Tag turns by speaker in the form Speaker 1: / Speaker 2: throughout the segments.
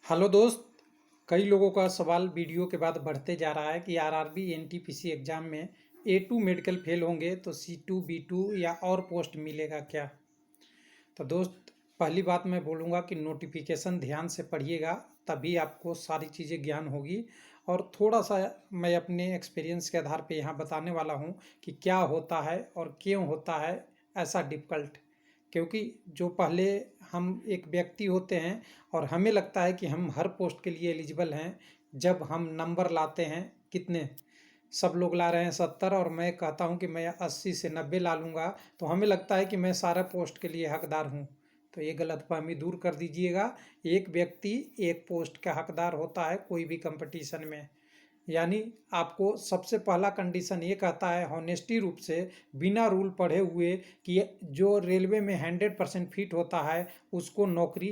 Speaker 1: Hello दोस्त। कई लोगों का सवाल वीडियो के बाद बढ़ते जा रहा है कि आरआरबी एनटीपीसी एग्ज़ाम में A2 मेडिकल फेल होंगे तो C2 B2 या और पोस्ट मिलेगा क्या। तो दोस्त, पहली बात मैं बोलूँगा कि नोटिफिकेशन ध्यान से पढ़िएगा, तभी आपको सारी चीज़ें ज्ञान होगी। और थोड़ा सा मैं अपने एक्सपीरियंस के आधार पे यहाँ बताने वाला हूँ कि क्या होता है और क्यों होता है ऐसा डिफ़िकल्ट। क्योंकि जो पहले हम एक व्यक्ति होते हैं और हमें लगता है कि हम हर पोस्ट के लिए एलिजिबल हैं। जब हम नंबर लाते हैं, कितने सब लोग ला रहे हैं 70 और मैं कहता हूं कि मैं 80 से 90 ला लूँगा, तो हमें लगता है कि मैं सारा पोस्ट के लिए हकदार हूं। तो ये गलतफहमी दूर कर दीजिएगा। एक व्यक्ति एक पोस्ट का हकदार होता है कोई भी कंपटीशन में। यानी आपको सबसे पहला कंडीशन ये कहता है हॉनेस्टी रूप से, बिना रूल पढ़े हुए, कि जो रेलवे में 100% फिट होता है उसको नौकरी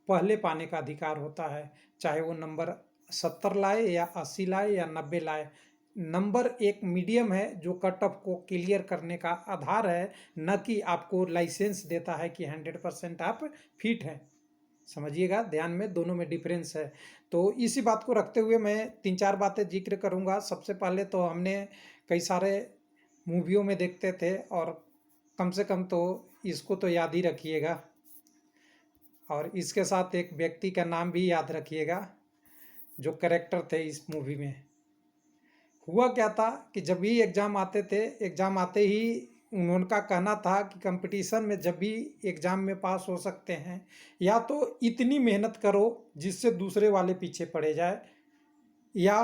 Speaker 1: पहले पाने का अधिकार होता है। चाहे वो नंबर 70 लाए या 80 लाए या 90 लाए। नंबर एक मीडियम है जो कट ऑफ को क्लियर करने का आधार है, न कि आपको लाइसेंस देता है कि 100% आप फिट हैं। समझिएगा, ध्यान में दोनों में डिफरेंस है। तो इसी बात को रखते हुए मैं तीन चार बातें जिक्र करूंगा। सबसे पहले तो हमने कई सारे मूवियों में देखते थे, और कम से कम तो इसको तो याद ही रखिएगा, और इसके साथ एक व्यक्ति का नाम भी याद रखिएगा जो कैरेक्टर थे इस मूवी में। हुआ क्या था कि जब भी एग्ज़ाम आते थे, एग्ज़ाम आते ही उनका कहना था कि कंपटीशन में जब भी एग्ज़ाम में पास हो सकते हैं, या तो इतनी मेहनत करो जिससे दूसरे वाले पीछे पड़े जाए, या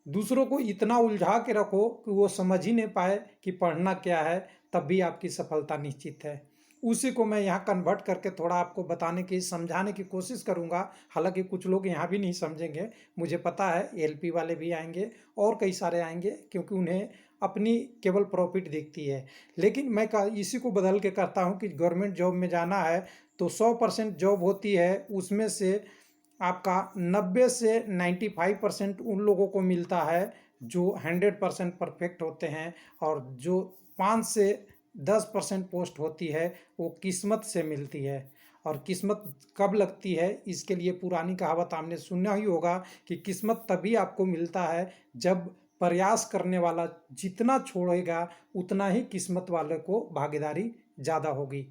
Speaker 1: दूसरों को इतना उलझा के रखो कि वो समझ ही नहीं पाए कि पढ़ना क्या है, तब भी आपकी सफलता निश्चित है। उसी को मैं यहाँ कन्वर्ट करके थोड़ा आपको बताने की, समझाने की कोशिश करूँगा। हालांकि कुछ लोग यहाँ भी नहीं समझेंगे, मुझे पता है। एलपी वाले भी आएंगे और कई सारे आएंगे, क्योंकि उन्हें अपनी केवल प्रॉफिट दिखती है। लेकिन मैं इसी को बदल के कहता हूँ कि गवर्नमेंट जॉब में जाना है तो 100% जॉब होती है, उसमें से आपका 90 से 95% उन लोगों को मिलता है जो 100% परफेक्ट होते हैं, और जो 5 से 10% पोस्ट होती है वो किस्मत से मिलती है। और किस्मत कब लगती है, इसके लिए पुरानी कहावत आपने सुना ही होगा कि किस्मत तभी आपको मिलता है जब प्रयास करने वाला जितना छोड़ेगा उतना ही किस्मत वाले को भागीदारी ज़्यादा होगी।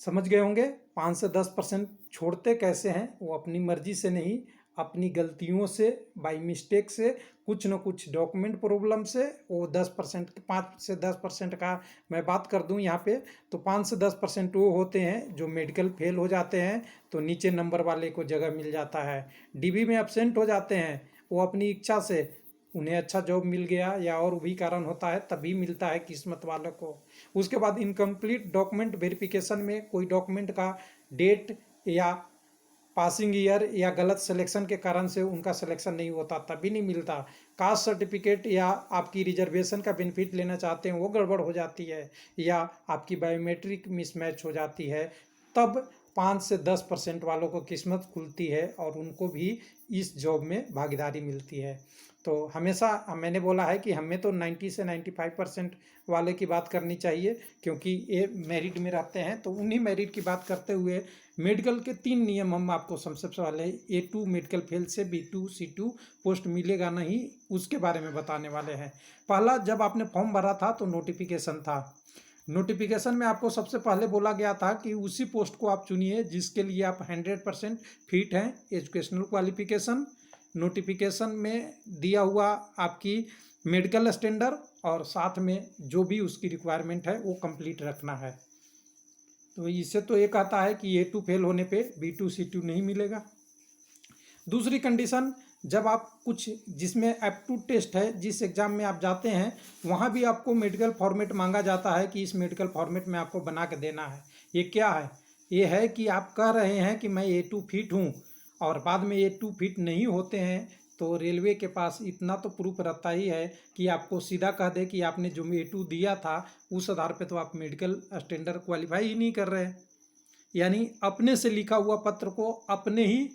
Speaker 1: समझ गए होंगे। 5 से 10% छोड़ते कैसे हैं, वो अपनी मर्जी से नहीं, अपनी गलतियों से, बाई मिस्टेक से, कुछ न कुछ डॉक्यूमेंट प्रॉब्लम से वो 10%, 5 से 10% का मैं बात कर दूं यहाँ पे, तो 5 से 10% वो होते हैं जो मेडिकल फेल हो जाते हैं तो नीचे नंबर वाले को जगह मिल जाता है। डीबी में एब्सेंट हो जाते हैं, वो अपनी इच्छा से, उन्हें अच्छा जॉब मिल गया या और भी कारण होता है, तभी मिलता है किस्मत वालों को। उसके बाद इनकम्प्लीट डॉक्यूमेंट वेरिफिकेशन में कोई डॉक्यूमेंट का डेट या पासिंग ईयर या गलत सिलेक्शन के कारण से उनका सिलेक्शन नहीं होता, तभी नहीं मिलता। कास्ट सर्टिफिकेट या आपकी रिजर्वेशन का बेनिफिट लेना चाहते हैं वो गड़बड़ हो जाती है, या आपकी बायोमेट्रिक मिसमैच हो जाती है, तब 5 से 10% वालों को किस्मत खुलती है और उनको भी इस जॉब में भागीदारी मिलती है। तो हमेशा मैंने बोला है कि हमें तो 90 से 95% वाले की बात करनी चाहिए, क्योंकि ये मेरिट में रहते हैं। तो उन्हीं मेरिट की बात करते हुए मेडिकल के 3 नियम हम आपको सबसे पहले A2 मेडिकल फेल से B2 C2 पोस्ट मिलेगा नहीं, उसके बारे में बताने वाले हैं। पहला, जब आपने फॉर्म भरा था तो नोटिफिकेशन था। नोटिफिकेशन में आपको सबसे पहले बोला गया था कि उसी पोस्ट को आप चुनिए जिसके लिए आप 100% फिट हैं। एजुकेशनल क्वालिफिकेशन नोटिफिकेशन में दिया हुआ, आपकी मेडिकल स्टैंडर्ड, और साथ में जो भी उसकी रिक्वायरमेंट है वो कंप्लीट रखना है। तो इससे तो ये कहता है कि A2 फेल होने पे B2 C2 नहीं मिलेगा। दूसरी कंडीशन, जब आप कुछ जिसमें एप्टीट्यूड टेस्ट है, जिस एग्ज़ाम में आप जाते हैं वहाँ भी आपको मेडिकल फॉर्मेट मांगा जाता है कि इस मेडिकल फॉर्मेट में आपको बना के देना है। ये क्या है? ये है कि आप कह रहे हैं कि मैं A2 फिट हूँ, और बाद में A2 फिट नहीं होते हैं, तो रेलवे के पास इतना तो प्रूफ रहता ही है कि आपको सीधा कह दे कि आपने जो A2 दिया था उस आधार पे तो आप मेडिकल स्टैंडर्ड क्वालिफाई ही नहीं कर रहे हैं। यानी अपने से लिखा हुआ पत्र को अपने ही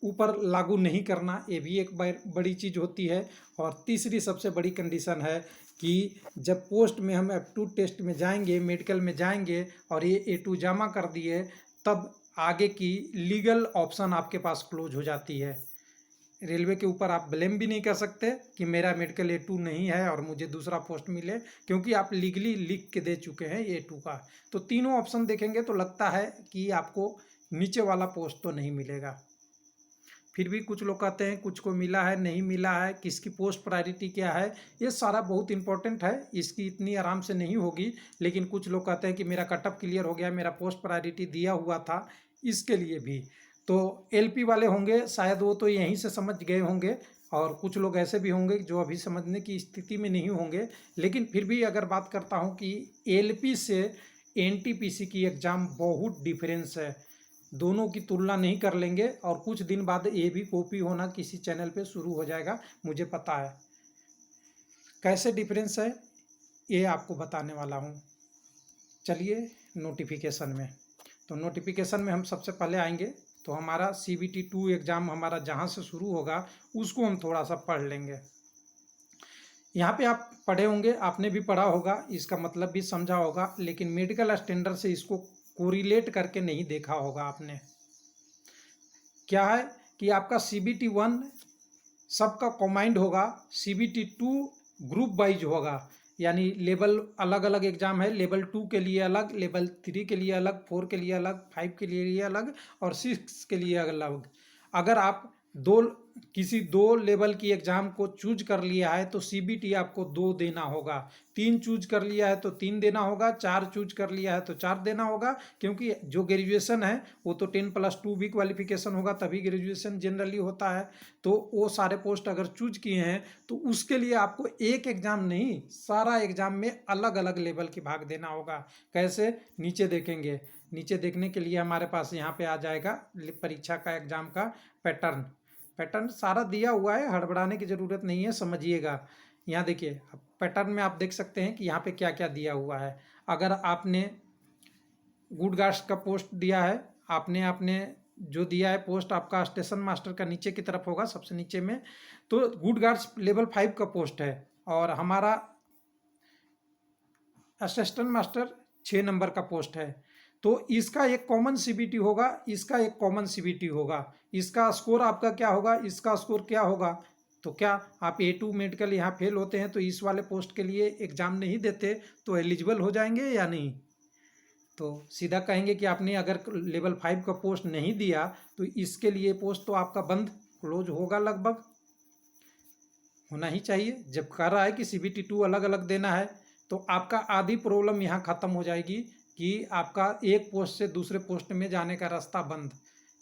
Speaker 1: ऊपर लागू नहीं करना, ये भी एक बड़ी चीज़ होती है। और तीसरी सबसे बड़ी कंडीशन है कि जब पोस्ट में हम एप्टीट्यूड टेस्ट में जाएंगे, मेडिकल में जाएंगे, और ये A2 जमा कर दिए, तब आगे की लीगल ऑप्शन आपके पास क्लोज हो जाती है। रेलवे के ऊपर आप ब्लेम भी नहीं कर सकते कि मेरा मेडिकल A2 नहीं है और मुझे दूसरा पोस्ट मिले, क्योंकि आप लीगली लिख के दे चुके हैं A2 का। तो तीनों ऑप्शन देखेंगे तो लगता है कि आपको नीचे वाला पोस्ट तो नहीं मिलेगा। फिर भी कुछ लोग कहते हैं कुछ को मिला है, नहीं मिला है, किसकी पोस्ट प्रायोरिटी क्या है, ये सारा बहुत इंपॉर्टेंट है, इसकी इतनी आराम से नहीं होगी। लेकिन कुछ लोग कहते हैं कि मेरा कटअप क्लियर हो गया, मेरा पोस्ट प्रायोरिटी दिया हुआ था, इसके लिए भी। तो LP वाले होंगे शायद वो तो यहीं से समझ गए होंगे, और कुछ लोग ऐसे भी होंगे जो अभी समझने की स्थिति में नहीं होंगे। लेकिन फिर भी अगर बात करता हूँ कि LP से NTPC की एग्ज़ाम बहुत डिफरेंस है, दोनों की तुलना नहीं कर लेंगे, और कुछ दिन बाद ये भी कॉपी होना किसी चैनल पे शुरू हो जाएगा, मुझे पता है। कैसे डिफरेंस है ये आपको बताने वाला हूँ। चलिए नोटिफिकेशन में, तो नोटिफिकेशन में हम सबसे पहले आएंगे तो हमारा CBT2 एग्ज़ाम हमारा जहाँ से शुरू होगा उसको हम थोड़ा सा पढ़ लेंगे। यहाँ पे आप पढ़े होंगे, आपने भी पढ़ा होगा, इसका मतलब भी समझा होगा, लेकिन मेडिकल स्टैंडर्ड से इसको कोरिलेट करके नहीं देखा होगा आपने। क्या है कि आपका CBT1 सबका कॉम्बाइंड होगा, CBT2 ग्रुप वाइज होगा, यानी लेवल अलग अलग एग्जाम है, लेवल 2 के लिए अलग, लेवल 3 के लिए अलग, 4 के लिए अलग, 5 के लिए अलग और 6 के लिए अलग। अगर आप किसी दो लेवल की एग्जाम को चूज कर लिया है तो CBT आपको 2 देना होगा, 3 चूज कर लिया है तो 3 देना होगा, 4 चूज कर लिया है तो 4 देना होगा, क्योंकि जो ग्रेजुएशन है वो तो 10+2 भी क्वालिफिकेशन होगा तभी ग्रेजुएशन जनरली होता है। तो वो सारे पोस्ट अगर चूज किए हैं तो उसके लिए आपको एक एग्जाम नहीं, सारा एग्जाम में अलग अलग लेवल की भाग देना होगा। कैसे, नीचे देखेंगे, नीचे देखने के लिए हमारे पास यहाँ पे आ जाएगा परीक्षा का एग्जाम का पैटर्न सारा दिया हुआ है, हड़बड़ाने की ज़रूरत नहीं है, समझिएगा। यहाँ देखिए पैटर्न में आप देख सकते हैं कि यहाँ पे क्या क्या दिया हुआ है। अगर आपने गुड गार्ड्स का पोस्ट दिया है, आपने जो दिया है पोस्ट आपका स्टेशन मास्टर का नीचे की तरफ होगा, सबसे नीचे में, तो गुड गार्ड्स लेवल 5 का पोस्ट है, और हमारा असिस्टेंट मास्टर 6 नंबर का पोस्ट है। तो इसका एक कॉमन CBT होगा, इसका एक कॉमन CBT होगा, इसका स्कोर आपका क्या होगा, इसका स्कोर क्या होगा। तो क्या आप A2 मेडिकल यहाँ फेल होते हैं तो इस वाले पोस्ट के लिए एग्ज़ाम नहीं देते तो एलिजिबल हो जाएंगे या नहीं। तो सीधा कहेंगे कि आपने अगर लेवल 5 का पोस्ट नहीं दिया तो इसके लिए पोस्ट तो आपका बंद क्लोज होगा, लगभग होना ही चाहिए। जब कह रहा है कि CBT2 अलग अलग देना है तो आपका आधी प्रॉब्लम यहाँ ख़त्म हो जाएगी कि आपका एक पोस्ट से दूसरे पोस्ट में जाने का रास्ता बंद,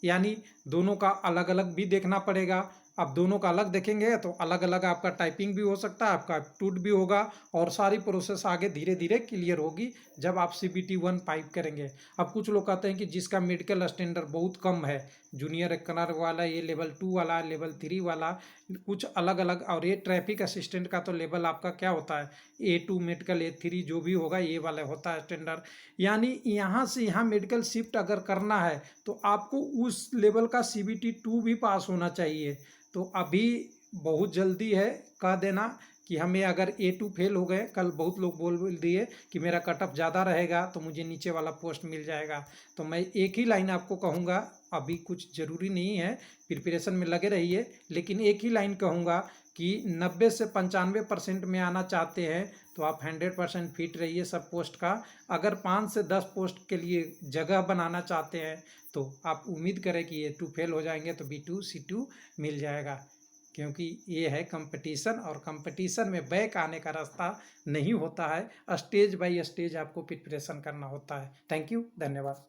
Speaker 1: यानी दोनों का अलग अलग भी देखना पड़ेगा। अब दोनों का अलग देखेंगे तो अलग अलग आपका टाइपिंग भी हो सकता है, आपका एप्टीट्यूड भी होगा, और सारी प्रोसेस आगे धीरे धीरे क्लियर होगी जब आप CBT1 5 करेंगे। अब कुछ लोग कहते हैं कि जिसका मेडिकल स्टैंडर्ड बहुत कम है, जूनियर एक्नर वाला, ये लेवल 2 वाला, लेवल 3 वाला, कुछ अलग अलग, और ये ट्रैफिक असिस्टेंट का तो लेवल आपका क्या होता है A2 मेडिकल A3 जो भी होगा ये वाला होता है स्टैंडर्ड। यानी यहाँ से यहाँ मेडिकल शिफ्ट अगर करना है तो आपको उस लेवल का CBT2 भी पास होना चाहिए। तो अभी बहुत जल्दी है, कह देना कि हमें अगर A2 फेल हो गए, कल बहुत लोग बोल दिए कि मेरा कटअप ज़्यादा रहेगा तो मुझे नीचे वाला पोस्ट मिल जाएगा। तो मैं एक ही लाइन आपको कहूँगा, अभी कुछ ज़रूरी नहीं है, प्रिपरेशन में लगे रहिए, लेकिन एक ही लाइन कहूँगा कि 90 से 95% में आना चाहते हैं तो आप 100% फिट रहिए सब पोस्ट का। अगर 5 से 10 पोस्ट के लिए जगह बनाना चाहते हैं तो आप उम्मीद करें कि A2 फेल हो जाएंगे तो B2 C2 मिल जाएगा, क्योंकि ये है कंपटीशन, और कंपटीशन में बैक आने का रास्ता नहीं होता है, स्टेज बाय स्टेज आपको प्रिपरेशन करना होता है। थैंक यू, धन्यवाद।